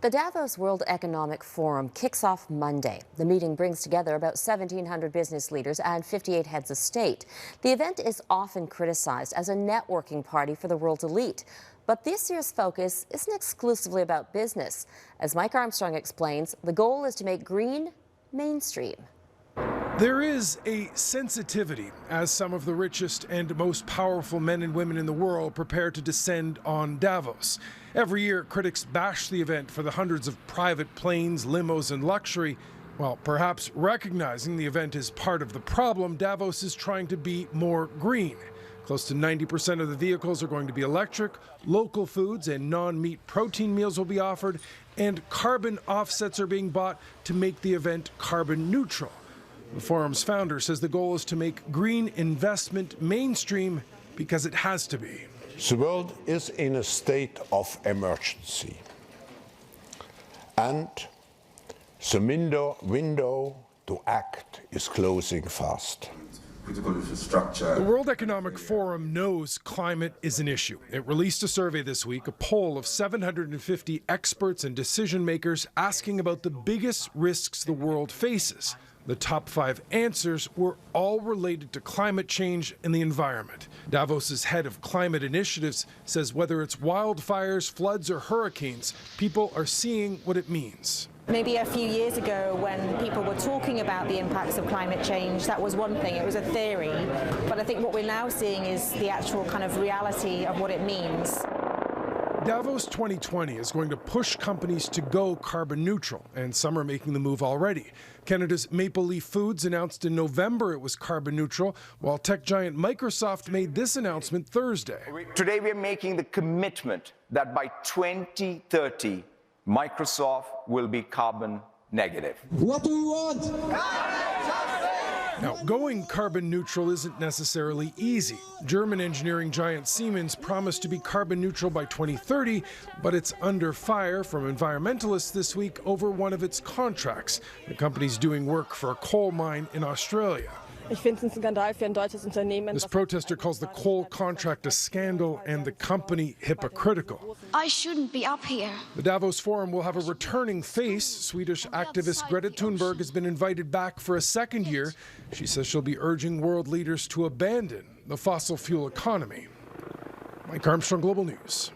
The Davos World Economic Forum kicks off Monday. The meeting brings together about 1,700 business leaders and 58 heads of state. The event is often criticized as a networking party for the world's elite. But this year's focus isn't exclusively about business. As Mike Armstrong explains, the goal is to make green mainstream. There is a sensitivity as some of the richest and most powerful men and women in the world prepare to descend on Davos. Every year, critics bash the event for the hundreds of private planes, limos, and luxury. While perhaps recognizing the event is part of the problem, Davos is trying to be more green. Close to 90% of the vehicles are going to be electric, local foods and non-meat protein meals will be offered, and carbon offsets are being bought to make the event carbon neutral. The forum's founder says the goal is to make green investment mainstream because it has to be. The world is in a state of emergency, and the window to act is closing fast. The World Economic Forum knows climate is an issue. It released a survey this week, a poll of 750 experts and decision makers asking about the biggest risks the world faces. The top 5 answers were all related to climate change and the environment. Davos's head of climate initiatives says whether it's wildfires, floods, or hurricanes, people are seeing what it means. Maybe a few years ago, when people were talking about the impacts of climate change, that was one thing, it was a theory. But I think what we're now seeing is the actual kind of reality of what it means. Davos 2020 is going to push companies to go carbon neutral, and some are making the move already. Canada's Maple Leaf Foods announced in November it was carbon neutral, while tech giant Microsoft made this announcement Thursday. Today we're making the commitment that by 2030, Microsoft will be carbon negative. What do we want? Now, going carbon neutral isn't necessarily easy. German engineering giant Siemens promised to be carbon neutral by 2030, but it's under fire from environmentalists this week over one of its contracts. The company's doing work for a coal mine in Australia. This protester calls the coal contract a scandal and the company hypocritical. I shouldn't be up here. The Davos Forum will have a returning face. Swedish activist Greta Thunberg has been invited back for a second year. She says she'll be urging world leaders to abandon the fossil fuel economy. Mike Armstrong, Global News.